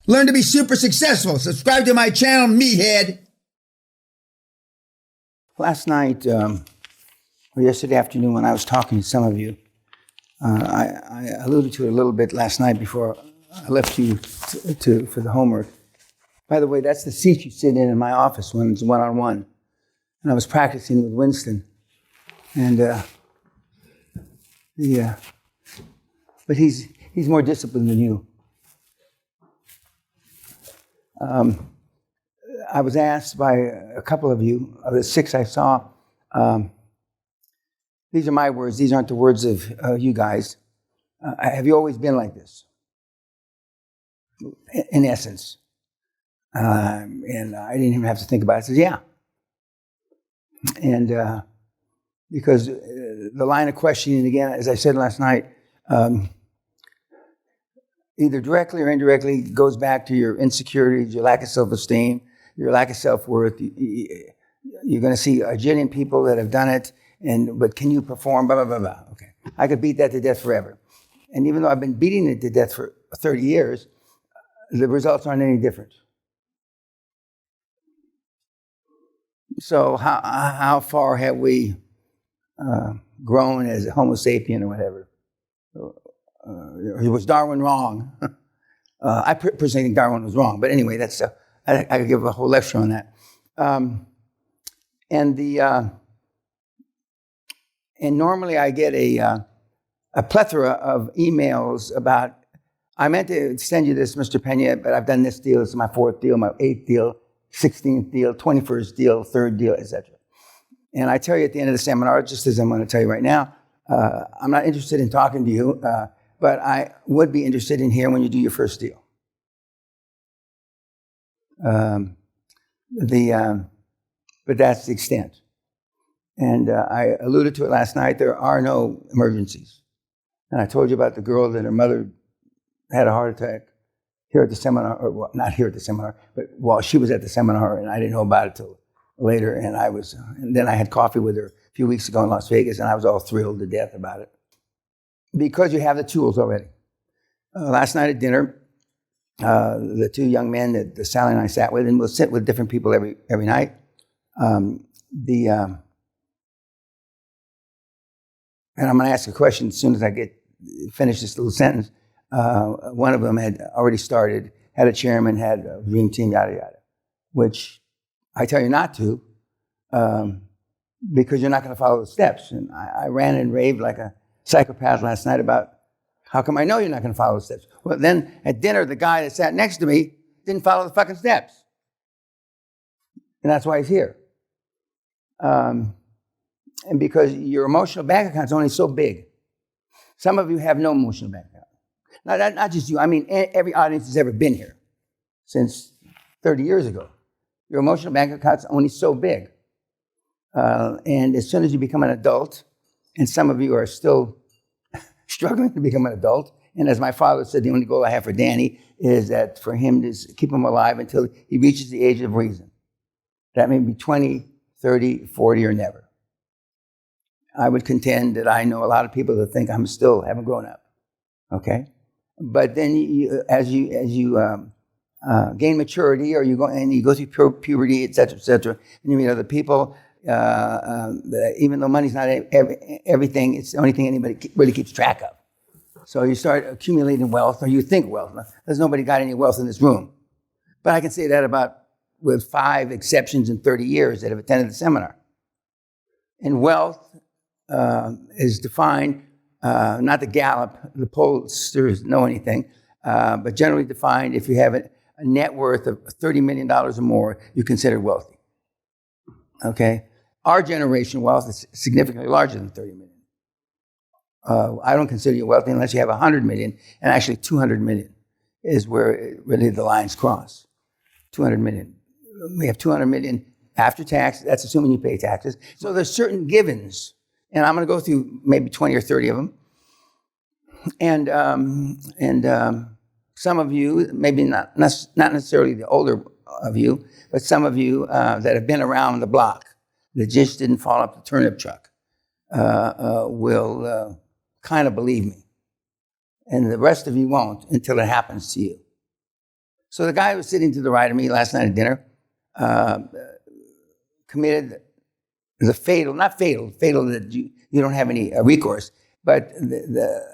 Learn to be super successful. Subscribe to my channel, Meathead. Last night, or yesterday afternoon, when I was talking to some of you, I alluded to it a little bit last night before I left you for the homework. By the way, that's the seat you sit in my office when it's one-on-one. And I was practicing with Winston. And but he's more disciplined than you. I was asked by a couple of you, of the 6 I saw, these are my words, these aren't the words of you guys. Have you always been like this? In essence. And I didn't even have to think about it. I said, yeah. And because the line of questioning, again, as I said last night, either directly or indirectly goes back to your insecurities, your lack of self-esteem, your lack of self-worth. You're going to see a jillion people that have done it, but can you perform, blah, blah, blah, blah. Okay. I could beat that to death forever. And even though I've been beating it to death for 30 years, the results aren't any different. So how far have we grown as a Homo sapien or whatever? Was Darwin wrong? I personally think Darwin was wrong, but anyway, that's I could give a whole lecture on that. And normally I get a plethora of emails about. I meant to send you this, Mr. Peña, but I've done this deal. This is my 4th deal, my 8th deal, 16th deal, 21st deal, 3rd deal, etc. And I tell you at the end of the seminar, just as I'm going to tell you right now, I'm not interested in talking to you, but I would be interested in hearing when you do your first deal. But that's the extent. And I alluded to it last night. There are no emergencies. And I told you about the girl that her mother had a heart attack here at the seminar, or well, not here at the seminar, but while she was at the seminar, and I didn't know about it till later. And then I had coffee with her a few weeks ago in Las Vegas, and I was all thrilled to death about it. Because you have the tools already. Last night at dinner, the 2 young men that Sally and I sat with, and we'll sit with different people every night. And I'm going to ask a question as soon as I finish this little sentence. One of them had already started, had a chairman, had a dream team, yada, yada, which I tell you not to, because you're not going to follow the steps. And I ran and raved like a psychopath last night about how come I know you're not going to follow the steps. Well, then at dinner, the guy that sat next to me didn't follow the fucking steps. And that's why he's here. And because your emotional bank account is only so big. Some of you have no emotional bank account. Now, not just you. I mean, every audience has ever been here since 30 years ago. Your emotional bank account's only so big. And as soon as you become an adult, and some of you are still struggling to become an adult, and as my father said, the only goal I have for Danny is that for him to keep him alive until he reaches the age of reason. That may be 20, 30, 40, or never. I would contend that I know a lot of people that think I'm still haven't grown up. Okay? But then as you gain maturity, or you go through puberty, et cetera, and you meet other people, even though money's not everything, it's the only thing anybody really keeps track of. So you start accumulating wealth, or you think wealth. There's nobody got any wealth in this room. But I can say that with 5 exceptions in 30 years that have attended the seminar. And wealth is defined, not the Gallup, the pollsters know anything, but generally defined, if you have a net worth of $30 million or more, you're considered wealthy. Okay? Our generation wealth is significantly larger than 30 million. I don't consider you wealthy unless you have 100 million, and actually 200 million is where really the lines cross. 200 million. We have 200 million after tax. That's assuming you pay taxes. So there's certain givens, and I'm going to go through maybe 20 or 30 of them. And some of you, maybe not necessarily the older of you, but some of you that have been around the block, that just didn't fall off the turnip truck, will kind of believe me. And the rest of you won't until it happens to you. So the guy who was sitting to the right of me last night at dinner committed the fatal that you don't have any recourse, but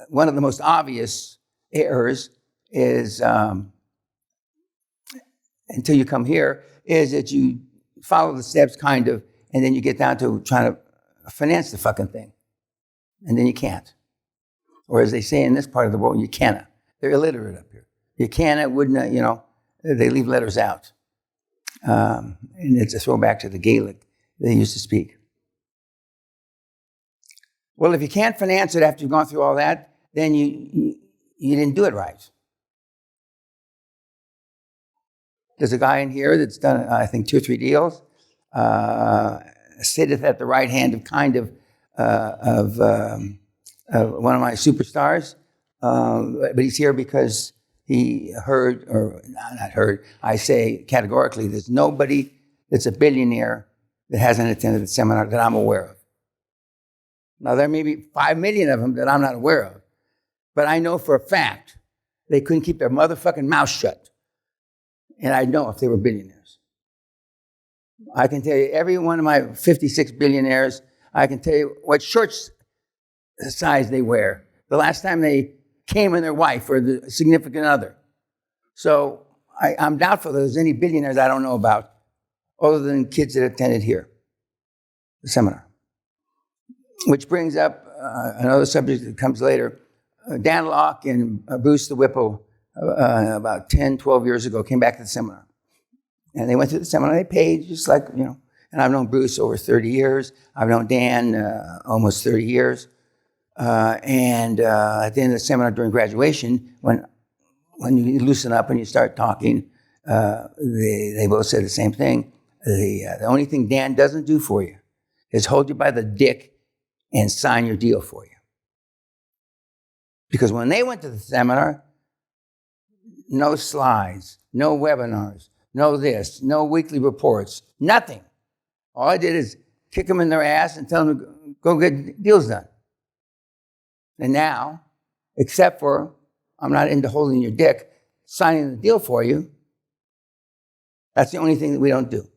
one of the most obvious errors is, until you come here, is that you follow the steps kind of, and then you get down to trying to finance the fucking thing. And then you can't. Or as they say in this part of the world, you cannot. They're illiterate up here. You cannot, wouldn't, they leave letters out. And it's a throwback to the Gaelic they used to speak. Well, if you can't finance it after you've gone through all that, then you didn't do it right. There's a guy in here that's done, I think, 2 or 3 deals. Sitteth at the right hand of one of my superstars. But he's here because he heard, or not heard, I say categorically, there's nobody that's a billionaire that hasn't attended the seminar that I'm aware of. Now, there may be 5 million of them that I'm not aware of, but I know for a fact they couldn't keep their motherfucking mouth shut. And I'd know if they were billionaires. I can tell you every one of my 56 billionaires, I can tell you what shorts size they wear, the last time they came in their wife or the significant other. So I'm doubtful that there's any billionaires I don't know about other than kids that attended here, the seminar. Which brings up another subject that comes later. Dan Locke and Bruce the Whipple, about 10, 12 years ago, came back to the seminar. And they went to the seminar, they paid just like, and I've known Bruce over 30 years. I've known Dan almost 30 years. And at the end of the seminar during graduation, when you loosen up and you start talking, they both said the same thing. The only thing Dan doesn't do for you is hold you by the dick and sign your deal for you. Because when they went to the seminar, no slides, no webinars, no this, no weekly reports, nothing. All I did is kick them in their ass and tell them to go get deals done. And now, except for I'm not into holding your dick, signing the deal for you, that's the only thing that we don't do.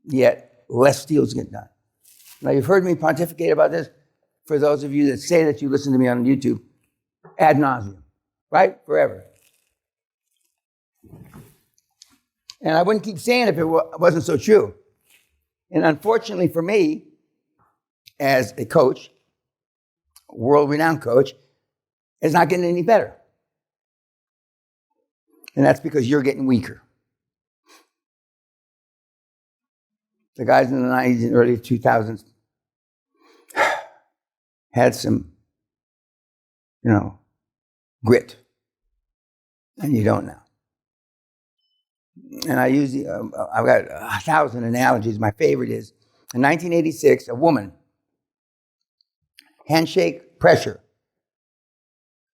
Yet, less deals get done. Now, you've heard me pontificate about this, for those of you that say that you listen to me on YouTube, ad nauseum, right? Forever. And I wouldn't keep saying it if it wasn't so true. And unfortunately for me, as a coach, world-renowned coach, it's not getting any better. And that's because you're getting weaker. The guys in the 90s and early 2000s had some, grit. And you don't now. And I use, I've got 1,000 analogies. My favorite is, in 1986, a woman, handshake pressure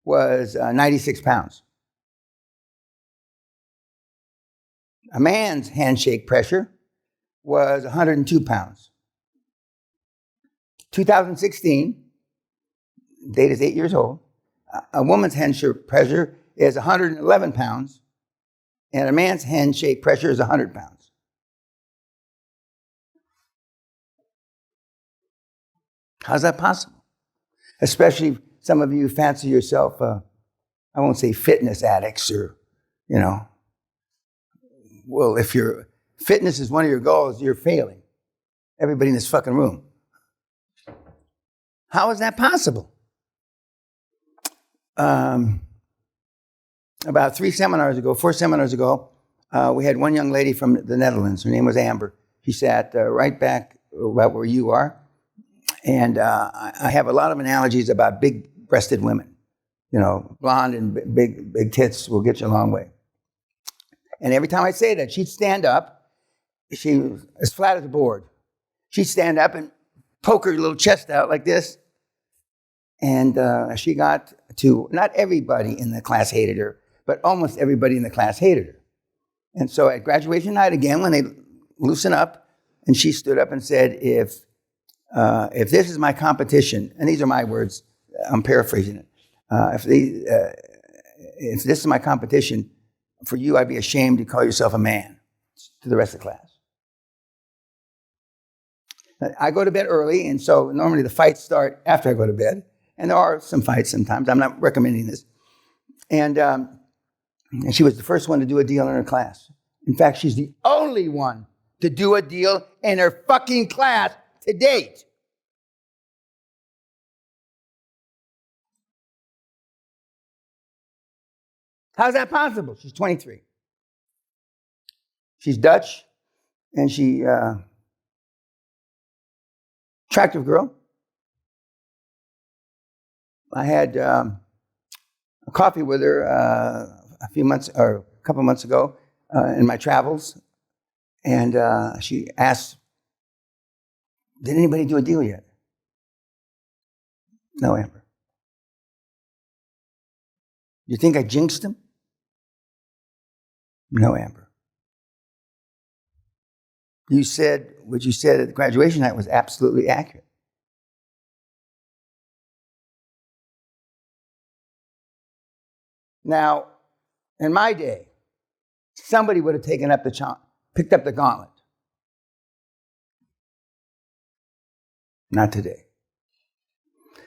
was 96 pounds. A man's handshake pressure was 102 pounds. 2016, date is 8 years old, a woman's handshake pressure is 111 pounds, and a man's handshake pressure is 100 pounds. How's that possible? Especially some of you fancy yourself, I won't say fitness addicts or, well, if your fitness is one of your goals, you're failing. Everybody in this fucking room. How is that possible? About 4 seminars ago, we had one young lady from the Netherlands. Her name was Amber. She sat right back about where you are. And I have a lot of analogies about big-breasted women. Blonde and big tits will get you a long way. And every time I say that, she'd stand up. She was as flat as a board. She'd stand up and poke her little chest out like this. And she got to, not everybody in the class hated her, but almost everybody in the class hated her. And so at graduation night again, when they loosened up, and she stood up and said, if this is my if this is my competition, for you, I'd be ashamed to call yourself a man to the rest of the class. I go to bed early, and so normally the fights start after I go to bed. And there are some fights sometimes. I'm not recommending this. And she was the first one to do a deal in her class. In fact, she's the only one to do a deal in her fucking class to date. How's that possible? She's 23. She's Dutch, and she attractive girl. I had a coffee with her a couple months ago in my travels, and she asked, "Did anybody do a deal yet?" No, Amber. You think I jinxed him? No, Amber. You said what you said at the graduation night was absolutely accurate. Now, in my day, somebody would have picked up the gauntlet. Not today.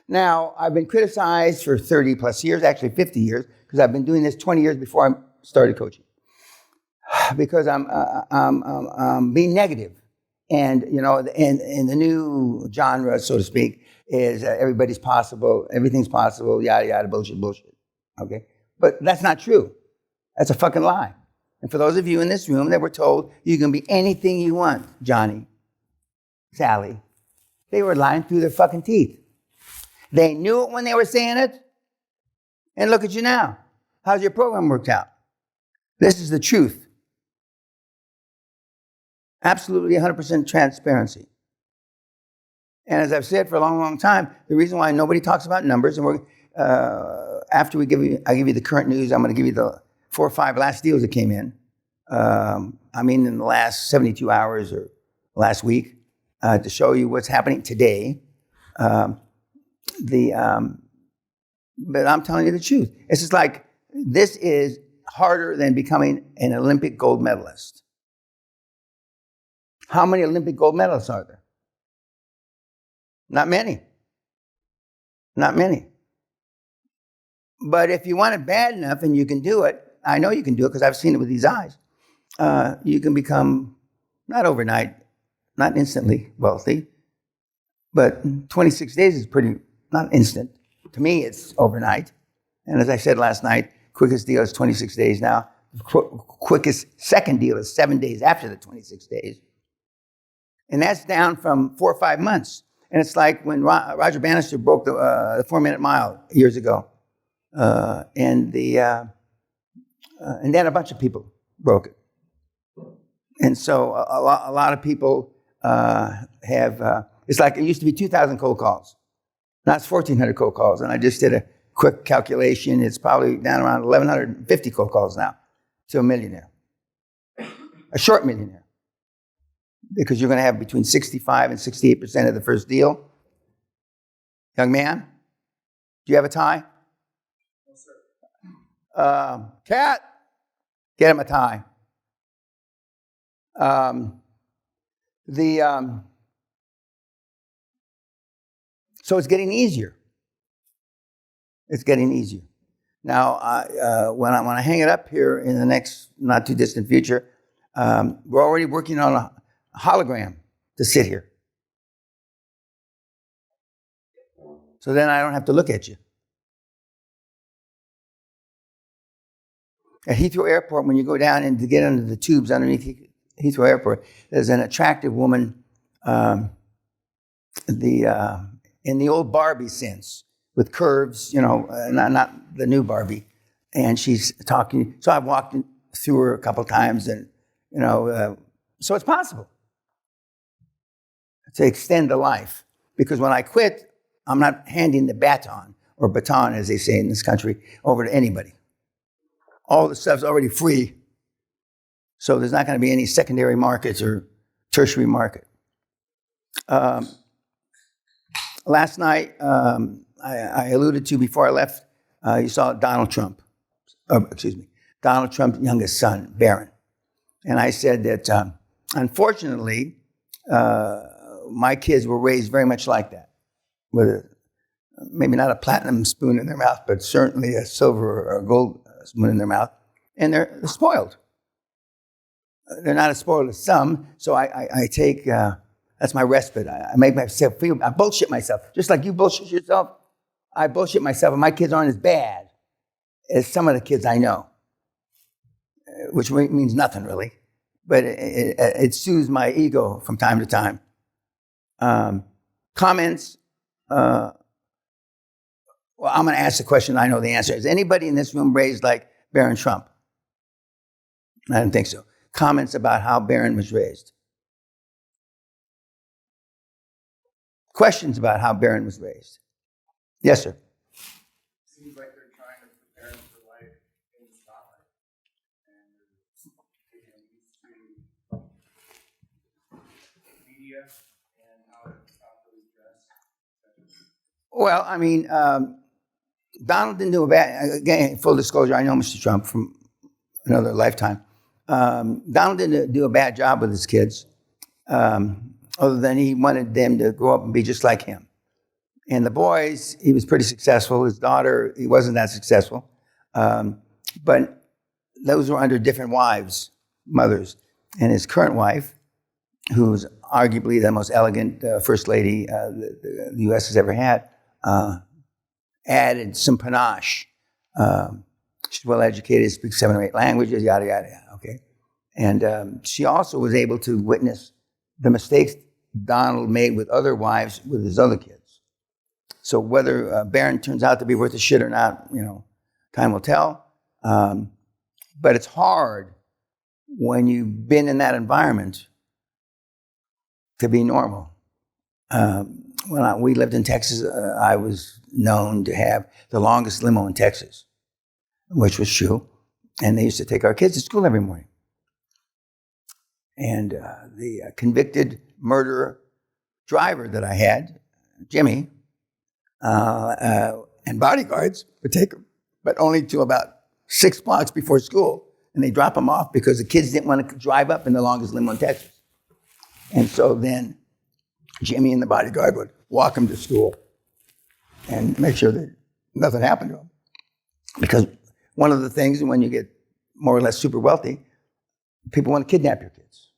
Now, I've been criticized for 30 plus years, actually 50 years, because I've been doing this 20 years before I started coaching. Because I'm being negative. And, you know, and the new genre, so to speak, is everybody's possible, everything's possible, yada, yada, bullshit. Okay? But that's not true. That's a fucking lie. And for those of you in this room that were told you can be anything you want, Johnny, Sally, they were lying through their fucking teeth. They knew it when they were saying it. And look at you now. How's your program worked out? This is the truth. Absolutely 100% transparency. And as I've said for a long, long time, the reason why nobody talks about numbers, and after I give you the current news, I'm going to give you the 4 or 5 last deals that came in. In the last 72 hours or last week, to show you what's happening today. But I'm telling you the truth. It's just like, this is harder than becoming an Olympic gold medalist. How many Olympic gold medalists are there? Not many. Not many. But if you want it bad enough and you can do it, I know you can do it because I've seen it with these eyes, you can become, not overnight, not instantly wealthy, but 26 days is pretty, not instant. To me, it's overnight. And as I said last night, quickest deal is 26 days now. Quickest second deal is 7 days after the 26 days. And that's down from 4 or 5 months. And it's like when Roger Bannister broke the 4-minute mile years ago. And then a bunch of people broke it. And so a lot of people it's like it used to be 2,000 cold calls. Now it's 1,400 cold calls. And I just did a quick calculation. It's probably down around 1,150 cold calls now to a millionaire. A short millionaire. Because you're going to have between 65 and 68% of the first deal. Young man, do you have a tie? No, sir. Cat, get him a tie. So it's getting easier. It's getting easier. Now, when I hang it up here in the next not too distant future, we're already working on a hologram to sit here. So then I don't have to look at you. At Heathrow Airport, when you go down and to get under the tubes underneath Heathrow Airport, there's an attractive woman, in the old Barbie sense, with curves, not the new Barbie. And she's talking. So I've walked through her a couple times, and so it's possible to extend the life. Because when I quit, I'm not handing the baton, or baton, as they say in this country, over to anybody. All the stuff's already free. So there's not going to be any secondary markets or tertiary market. Last night, I alluded to before I left, you saw Donald Trump Donald Trump's youngest son, Barron. And I said that, unfortunately, my kids were raised very much like that, with maybe not a platinum spoon in their mouth, but certainly a silver or a gold spoon in their mouth. And they're spoiled. They're not as spoiled as some, so I take, that's my respite. I make myself feel, I bullshit myself. Just like you bullshit yourself, I bullshit myself, and my kids aren't as bad as some of the kids I know, which means nothing really, but it soothes my ego from time to time. Comments, well, I'm going to ask the question I know the answer. Is anybody in this room raised like Barron Trump? I don't think so. Comments about how Barron was raised. Questions about how Barron was raised. Yes, sir. Seems like they're trying to prepare him for life in the spotlight. And they're getting used to media and how to properly dress. Well, I mean, Donald didn't do a bad, again, full disclosure, I know Mr. Trump from another lifetime. Donald didn't do a bad job with his kids, other than he wanted them to grow up and be just like him. And the boys, he was pretty successful. His daughter, he wasn't that successful. But those were under different wives, mothers. And his current wife, who's arguably the most elegant first lady the U.S. has ever had, added some panache. She's well-educated, speaks 7 or 8 languages, yada, yada, yada, okay? And she also was able to witness the mistakes Donald made with other wives with his other kids. So whether Barron turns out to be worth a shit or not, time will tell. But it's hard when you've been in that environment to be normal. When we lived in Texas, I was known to have the longest limo in Texas, which was true. And they used to take our kids to school every morning. And the convicted murderer driver that I had, Jimmy, and bodyguards would take them, but only to about 6 blocks before school. And they drop them off because the kids didn't want to drive up in the longest limo in Texas. And so then Jimmy and the bodyguard would walk them to school and make sure that nothing happened to them. Because one of the things, when you get more or less super wealthy, people want to kidnap your kids.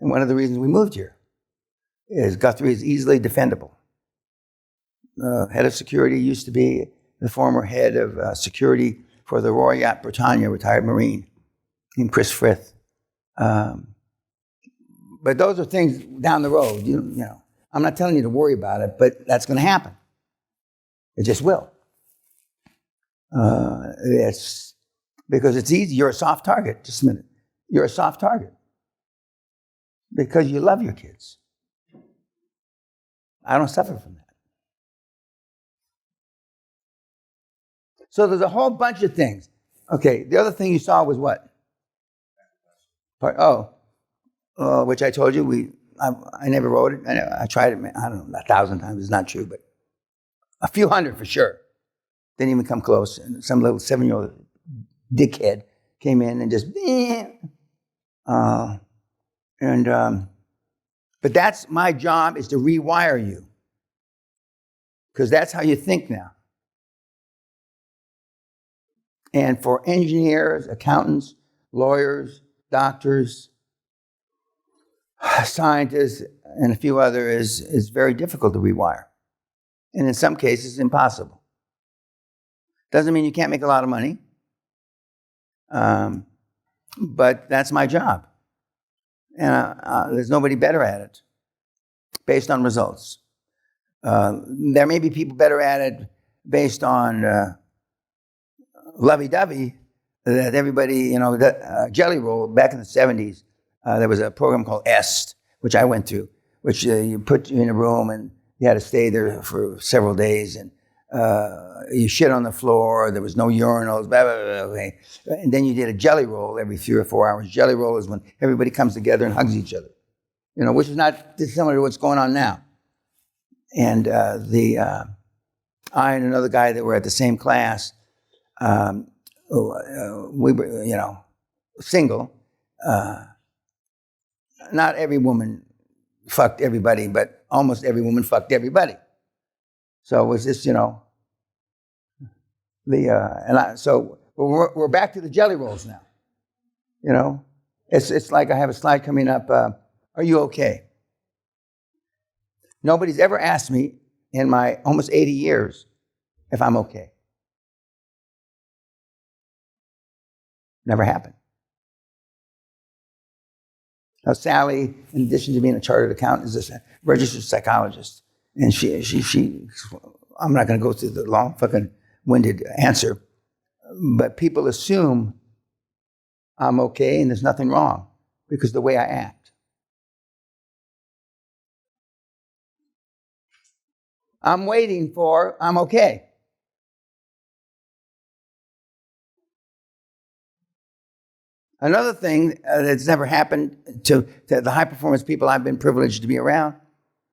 And one of the reasons we moved here is Guthrie is easily defendable. Head of security used to be the former head of security for the Royal Yacht Britannia, retired Marine, named Chris Frith. But those are things down the road. You know, I'm not telling you to worry about it, but that's going to happen. It just will. It's because it's easy. You're a soft target. Just a minute. You're a soft target because you love your kids. I don't suffer from that. So there's a whole bunch of things. Okay, the other thing you saw was what? Which I told you, I never wrote it. I tried it, I don't know, 1,000 times. It's not true, but a few hundred for sure. Didn't even come close. And some little 7-year-old dickhead came in and just, but that's my job, is to rewire you. Because that's how you think now. And for engineers, accountants, lawyers, doctors, scientists, and a few others, is very difficult to rewire. And in some cases, impossible. Doesn't mean you can't make a lot of money. But that's my job. And there's nobody better at it based on results. There may be people better at it based on lovey-dovey, that everybody, Jelly Roll, back in the 70s, there was a program called EST, which I went through, which you put you in a room and you had to stay there for several days, and you shit on the floor, there was no urinals, blah, blah, blah, okay. And then you did a jelly roll every 3 or 4 hours. Jelly roll is when everybody comes together and hugs each other, which is not dissimilar to what's going on now. And I and another guy that were at the same class, we were, single. Not every woman fucked everybody, but almost every woman fucked everybody. So it was just, so we're back to the jelly rolls now. It's like I have a slide coming up. Are you okay? Nobody's ever asked me in my almost 80 years if I'm okay. Never happened. Now, Sally, in addition to being a chartered accountant, is a registered psychologist. And she I'm not going to go through the long fucking winded answer, but people assume I'm okay and there's nothing wrong because of the way I act. I'm waiting for, I'm okay. Another thing that's never happened to the high performance people I've been privileged to be around,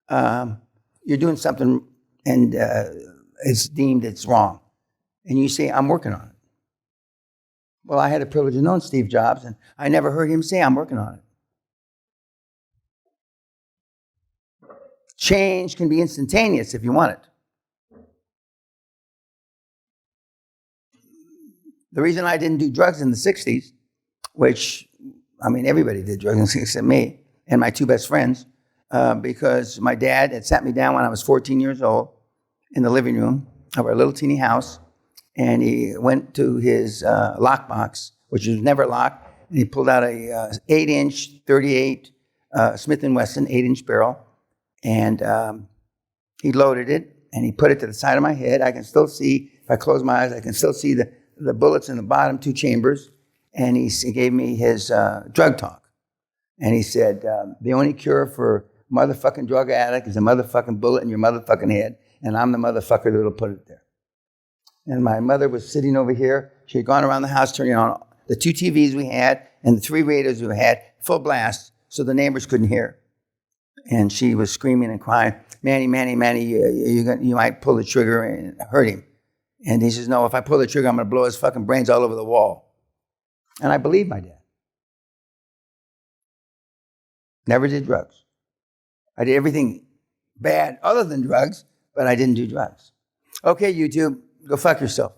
you're doing something and it's deemed it's wrong. And you say, I'm working on it. Well, I had the privilege of knowing Steve Jobs, and I never heard him say, I'm working on it. Change can be instantaneous if you want it. The reason I didn't do drugs in the 60s, which, everybody did drugs except me and my two best friends, because my dad had sat me down when I was 14 years old in the living room of our little teeny house, and he went to his lockbox, which was never locked, and he pulled out a 8-inch 38 Smith & Wesson 8-inch barrel, and he loaded it, and he put it to the side of my head. I can still see, if I close my eyes, I can still see the bullets in the bottom 2 chambers, and he gave me his drug talk. And he said, the only cure for a motherfucking drug addict is a motherfucking bullet in your motherfucking head, and I'm the motherfucker that'll put it there. And my mother was sitting over here. She had gone around the house turning on the 2 TVs we had and the 3 radios we had, full blast, so the neighbors couldn't hear. And she was screaming and crying, Manny, you might pull the trigger and hurt him. And he says, no, if I pull the trigger, I'm going to blow his fucking brains all over the wall. And I believed my dad. Never did drugs. I did everything bad other than drugs, but I didn't do drugs. Okay, YouTube, go fuck yourself.